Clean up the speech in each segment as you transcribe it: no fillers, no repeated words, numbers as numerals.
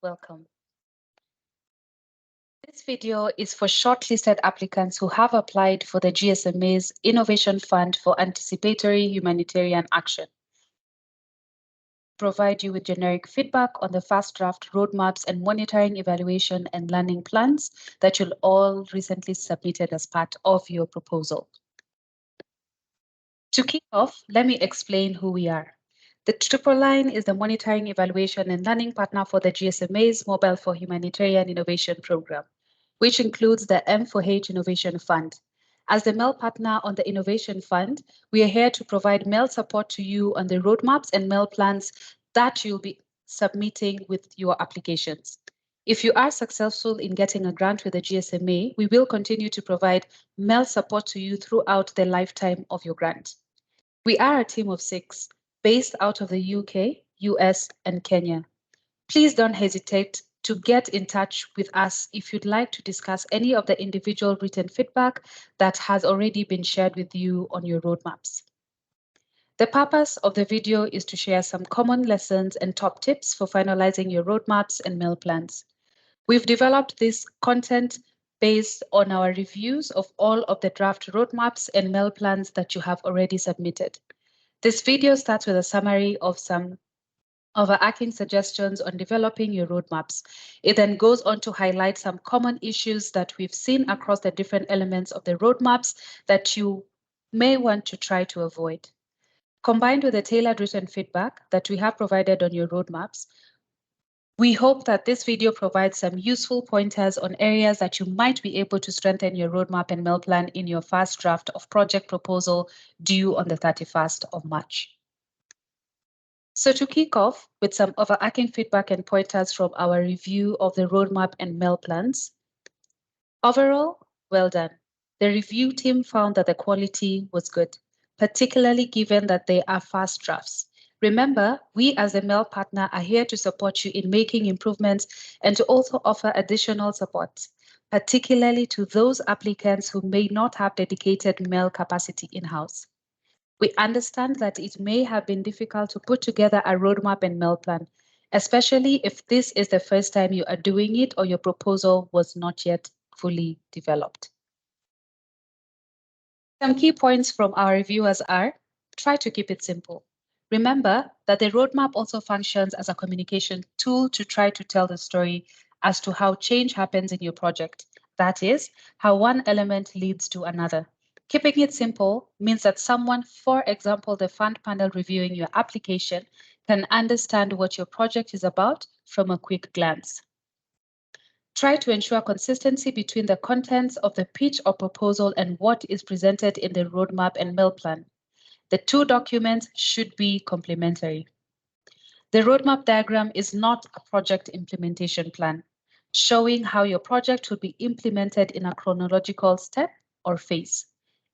welcome. This video is for shortlisted applicants who have applied for the GSMA's Innovation Fund for Anticipatory Humanitarian Action. Provide you with generic feedback on the fast draft roadmaps and monitoring, evaluation, and learning plans that you'll all recently submitted as part of your proposal. To kick off, let me explain who we are. The Triple Line is the monitoring, evaluation, and learning partner for the GSMA's Mobile for Humanitarian Innovation Program, which includes the M4H Innovation Fund. As the MEL partner on the Innovation Fund, we are here to provide MEL support to you on the roadmaps and MEL plans that you'll be submitting with your applications. If you are successful in getting a grant with the GSMA, we will continue to provide MEL support to you throughout the lifetime of your grant. We are a team of 6 based out of the UK, US, and Kenya. Please don't hesitate to get in touch with us if you'd like to discuss any of the individual written feedback that has already been shared with you on your roadmaps. The purpose of the video is to share some common lessons and top tips for finalizing your roadmaps and MEL plans. We've developed this content based on our reviews of all of the draft roadmaps and MEL plans that you have already submitted. This video starts with a summary of some overarching suggestions on developing your roadmaps. It then goes on to highlight some common issues that we've seen across the different elements of the roadmaps that you may want to try to avoid. Combined with the tailored written feedback that we have provided on your roadmaps, we hope that this video provides some useful pointers on areas that you might be able to strengthen your roadmap and MEL plan in your first draft of project proposal due on the 31st of March. So to kick off with some overarching feedback and pointers from our review of the roadmap and MEL plans. Overall, well done. The review team found that the quality was good, particularly given that they are fast drafts. Remember, we as the MEL partner are here to support you in making improvements and to also offer additional support, particularly to those applicants who may not have dedicated MEL capacity in-house. We understand that it may have been difficult to put together a roadmap and MEL plan, especially if this is the first time you are doing it or your proposal was not yet fully developed. Some key points from our reviewers are: try to keep it simple. Remember that the roadmap also functions as a communication tool to try to tell the story as to how change happens in your project. That is, how one element leads to another. Keeping it simple means that someone, for example, the fund panel reviewing your application, can understand what your project is about from a quick glance. Try to ensure consistency between the contents of the pitch or proposal and what is presented in the roadmap and MEL plan. The two documents should be complementary. The roadmap diagram is not a project implementation plan, showing how your project will be implemented in a chronological step or phase.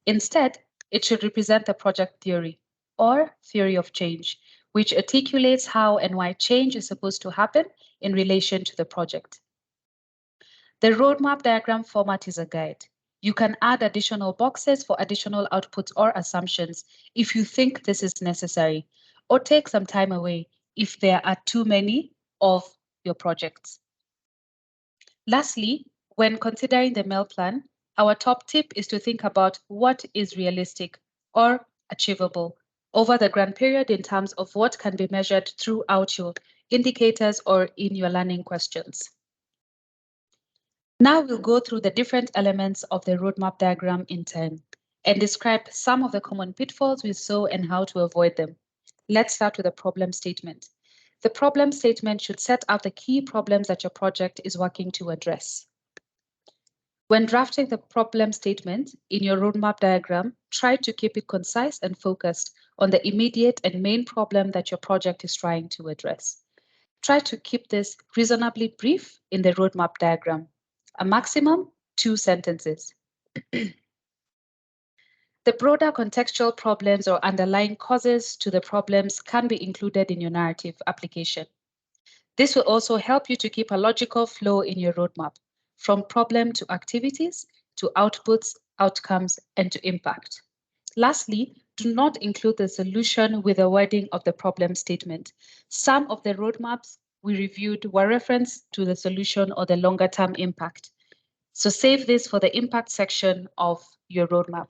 Instead, it should represent the project theory or theory of change, which articulates how and why change is supposed to happen in relation to the project. The roadmap diagram format is a guide. You can add additional boxes for additional outputs or assumptions if you think this is necessary, or take some time away if there are too many of your projects. Lastly, when considering the MEL plan, our top tip is to think about what is realistic or achievable over the grant period in terms of what can be measured throughout your indicators or in your learning questions. Now we'll go through the different elements of the roadmap diagram in turn and describe some of the common pitfalls we saw and how to avoid them. Let's start with the problem statement. The problem statement should set out the key problems that your project is working to address. When drafting the problem statement in your roadmap diagram, try to keep it concise and focused on the immediate and main problem that your project is trying to address. Try to keep this reasonably brief in the roadmap diagram. A maximum 2 sentences. The broader contextual problems or underlying causes to the problems can be included in your narrative application. This will also help you to keep a logical flow in your roadmap, from problem to activities, to outputs, outcomes, and to impact. Lastly, do not include the solution with the wording of the problem statement. Some of the roadmaps we reviewed were reference to the solution or the longer term impact. So save this for the impact section of your roadmap.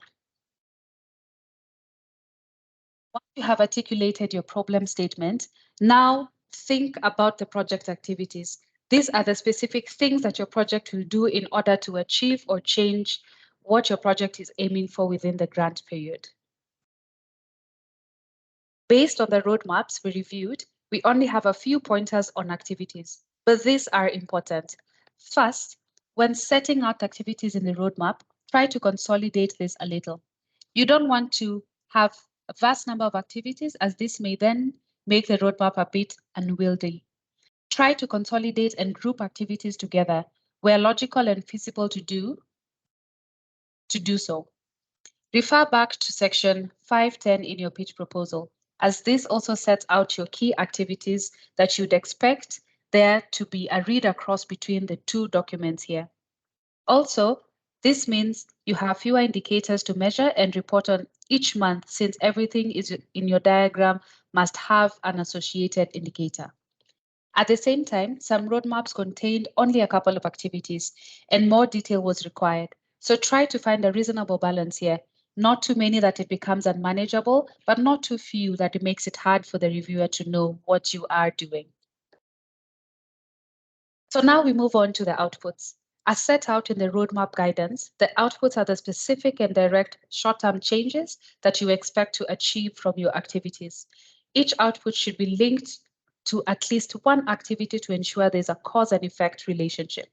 Once you have articulated your problem statement, now think about the project activities. These are the specific things that your project will do in order to achieve or change what your project is aiming for within the grant period. Based on the roadmaps we reviewed, we only have a few pointers on activities, but these are important. First, when setting out activities in the roadmap, try to consolidate this a little. You don't want to have a vast number of activities, as this may then make the roadmap a bit unwieldy. Try to consolidate and group activities together where logical and feasible to do so. Refer back to section 510 in your pitch proposal, as this also sets out your key activities that you'd expect there to be a read across between the two documents here. Also, this means you have fewer indicators to measure and report on each month, since everything is in your diagram must have an associated indicator. At the same time, some roadmaps contained only a couple of activities and more detail was required. So try to find a reasonable balance here. Not too many that it becomes unmanageable, but not too few that it makes it hard for the reviewer to know what you are doing. So now we move on to the outputs. As set out in the roadmap guidance, the outputs are the specific and direct short-term changes that you expect to achieve from your activities. Each output should be linked to at least one activity to ensure there's a cause and effect relationship.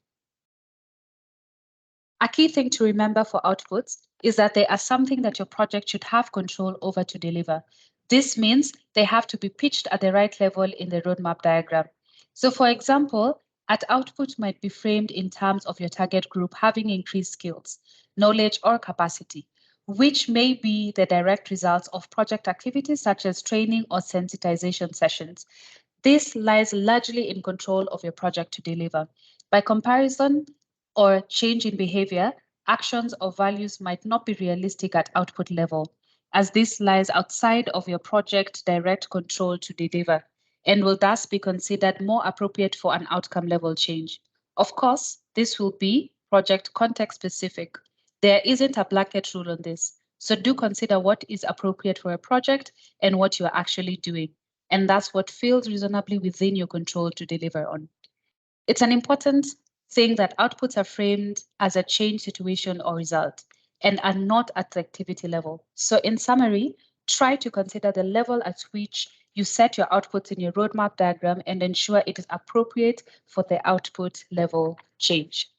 A key thing to remember for outputs is that they are something that your project should have control over to deliver. This means they have to be pitched at the right level in the roadmap diagram. So for example, at output might be framed in terms of your target group having increased skills, knowledge, or capacity, which may be the direct results of project activities such as training or sensitization sessions. This lies largely in control of your project to deliver. By comparison or change in behavior, actions or values might not be realistic at output level, as this lies outside of your project direct control to deliver, and will thus be considered more appropriate for an outcome level change. Of course, this will be project context specific. There isn't a blanket rule on this, so do consider what is appropriate for a project and what you are actually doing. And that's what feels reasonably within your control to deliver on. It's an important thing that outputs are framed as a change situation or result and are not at the activity level. So in summary, try to consider the level at which you set your outputs in your roadmap diagram and ensure it is appropriate for the output level change.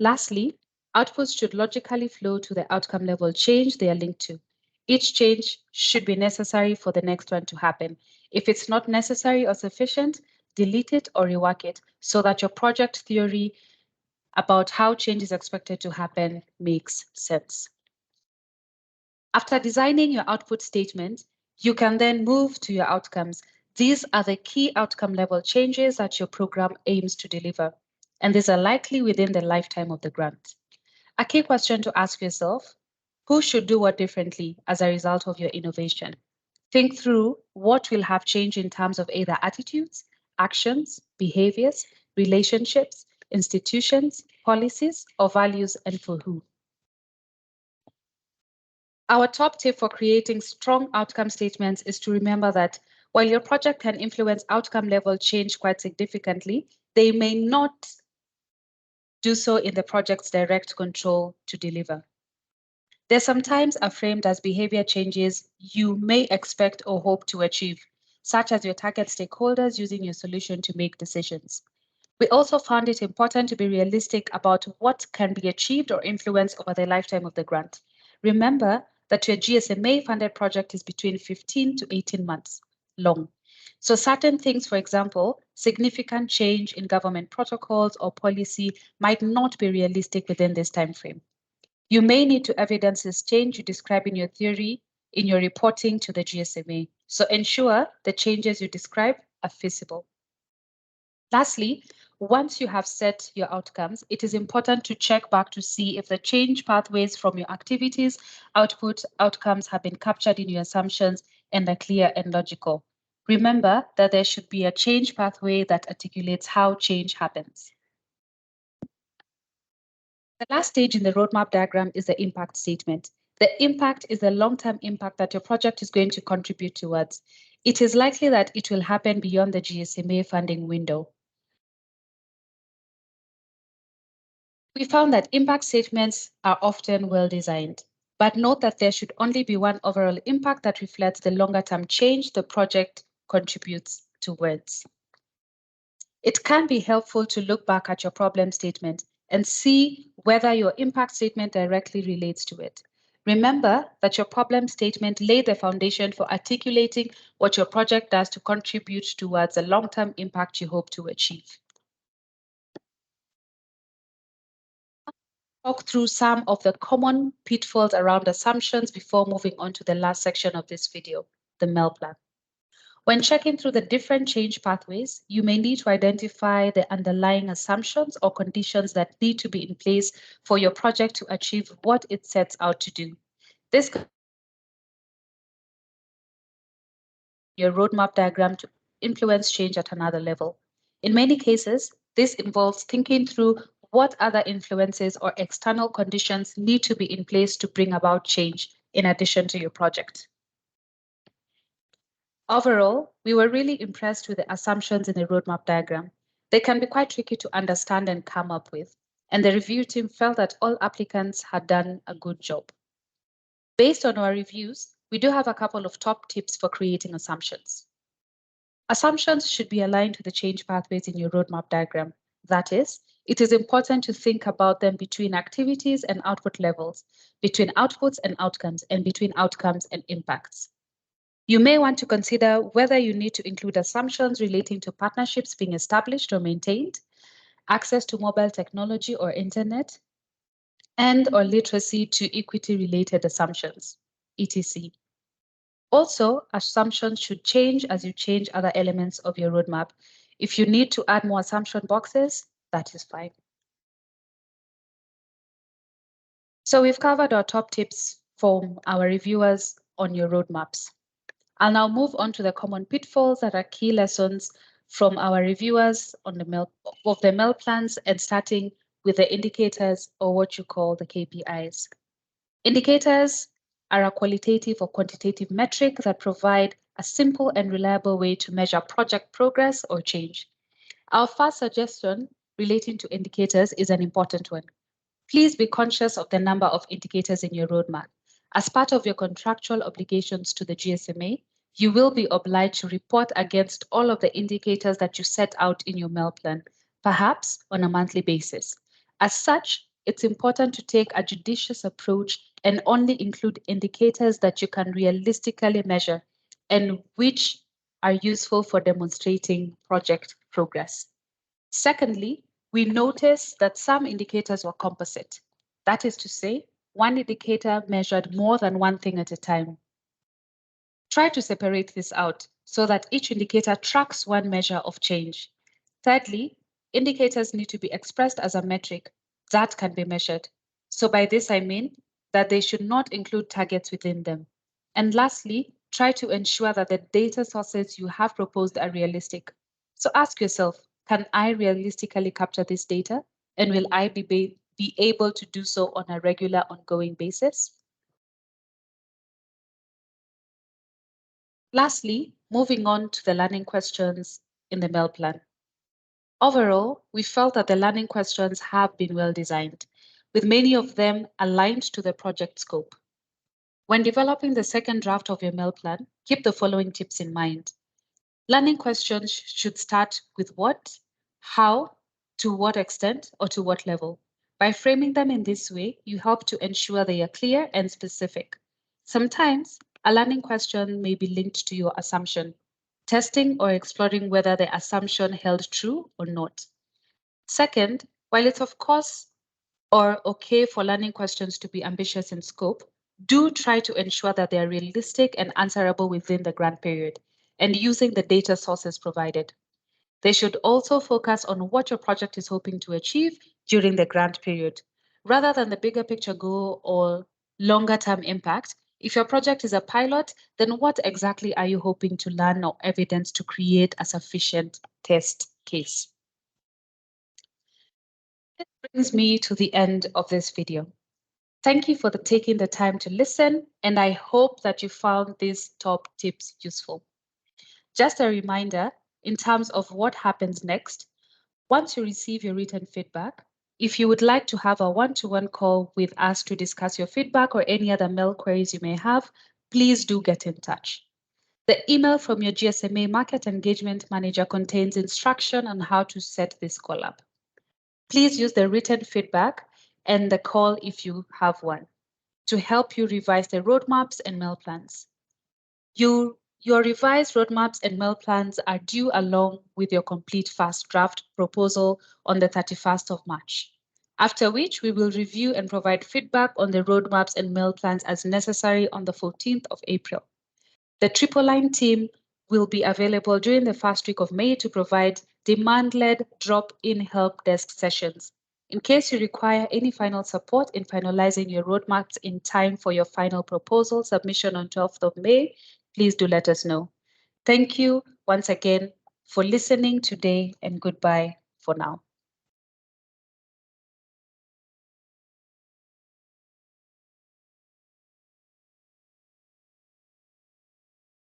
Lastly, outputs should logically flow to the outcome level change they are linked to. Each change should be necessary for the next one to happen. If it's not necessary or sufficient, delete it or rework it so that your project theory about how change is expected to happen makes sense. After designing your output statement, you can then move to your outcomes. These are the key outcome level changes that your program aims to deliver, and these are likely within the lifetime of the grant. A key question to ask yourself: who should do what differently as a result of your innovation? Think through what will have changed in terms of either attitudes, actions, behaviors, relationships, institutions, policies, or values, and for who. Our top tip for creating strong outcome statements is to remember that while your project can influence outcome level change quite significantly, they may not do so in the project's direct control to deliver. They sometimes are framed as behavior changes you may expect or hope to achieve, such as your target stakeholders using your solution to make decisions. We also found it important to be realistic about what can be achieved or influenced over the lifetime of the grant. Remember that your GSMA-funded project is between 15 to 18 months long. So certain things, for example, significant change in government protocols or policy might not be realistic within this time frame. You may need to evidence this change you describe in your theory in your reporting to the GSMA. So ensure the changes you describe are feasible. Lastly, once you have set your outcomes, it is important to check back to see if the change pathways from your activities, outcomes have been captured in your assumptions and are clear and logical. Remember that there should be a change pathway that articulates how change happens. The last stage in the roadmap diagram is the impact statement. The impact is the long-term impact that your project is going to contribute towards. It is likely that it will happen beyond the GSMA funding window. We found that impact statements are often well designed, but note that there should only be one overall impact that reflects the longer-term change the project contributes towards. It can be helpful to look back at your problem statement and see whether your impact statement directly relates to it. Remember that your problem statement laid the foundation for articulating what your project does to contribute towards the long-term impact you hope to achieve. Talk through some of the common pitfalls around assumptions before moving on to the last section of this video, the MEL plan. When checking through the different change pathways, you may need to identify the underlying assumptions or conditions that need to be in place for your project to achieve what it sets out to do. This your roadmap diagram to influence change at another level. In many cases, this involves thinking through what other influences or external conditions need to be in place to bring about change in addition to your project. Overall, we were really impressed with the assumptions in the roadmap diagram. They can be quite tricky to understand and come up with, and the review team felt that all applicants had done a good job. Based on our reviews, we do have a couple of top tips for creating assumptions. Assumptions should be aligned to the change pathways in your roadmap diagram. That is, it is important to think about them between activities and output levels, between outputs and outcomes, and between outcomes and impacts. You may want to consider whether you need to include assumptions relating to partnerships being established or maintained, access to mobile technology or internet, and or literacy to equity-related assumptions, etc. Also, assumptions should change as you change other elements of your roadmap. If you need to add more assumption boxes, that is fine. So we've covered our top tips from our reviewers on your roadmaps. I'll now move on to the common pitfalls that are key lessons from our reviewers on the MEL plans, and starting with the indicators, or what you call the KPIs. Indicators are a qualitative or quantitative metric that provide a simple and reliable way to measure project progress or change. Our first suggestion relating to indicators is an important one. Please be conscious of the number of indicators in your roadmap. As part of your contractual obligations to the GSMA, you will be obliged to report against all of the indicators that you set out in your MEL plan, perhaps on a monthly basis. As such, it's important to take a judicious approach and only include indicators that you can realistically measure and which are useful for demonstrating project progress. Secondly, we noticed that some indicators were composite. That is to say, one indicator measured more than one thing at a time. Try to separate this out so that each indicator tracks one measure of change. Thirdly, indicators need to be expressed as a metric that can be measured. So by this, I mean that they should not include targets within them. And lastly, try to ensure that the data sources you have proposed are realistic. So ask yourself, can I realistically capture this data? And will I be able to do so on a regular, ongoing basis? Lastly, moving on to the learning questions in the MEL plan. Overall, we felt that the learning questions have been well designed, with many of them aligned to the project scope. When developing the second draft of your MEL plan, keep the following tips in mind. Learning questions should start with what, how, to what extent, or to what level. By framing them in this way, you help to ensure they are clear and specific. Sometimes, a learning question may be linked to your assumption, testing or exploring whether the assumption held true or not. Second, while it's of course or okay for learning questions to be ambitious in scope, do try to ensure that they are realistic and answerable within the grant period and using the data sources provided. They should also focus on what your project is hoping to achieve during the grant period. Rather than the bigger picture goal or longer term impact, If your project is a pilot, then what exactly are you hoping to learn or evidence to create a sufficient test case? This brings me to the end of this video. Thank you for taking the time to listen, and I hope that you found these top tips useful. Just a reminder, in terms of what happens next, once you receive your written feedback, if you would like to have a one-to-one call with us to discuss your feedback or any other mail queries you may have, please do get in touch. The email from your GSMA Market Engagement Manager contains instruction on how to set this call up. Please use the written feedback and the call if you have one to help you revise the roadmaps and mail plans. Your revised roadmaps and mail plans are due along with your complete first draft proposal on the 31st of March, after which we will review and provide feedback on the roadmaps and mail plans as necessary on the 14th of April. The Triple Line team will be available during the first week of May to provide demand-led drop-in help desk sessions. In case you require any final support in finalizing your roadmaps in time for your final proposal submission on 12th of May, please do let us know. Thank you once again for listening today, and goodbye for now.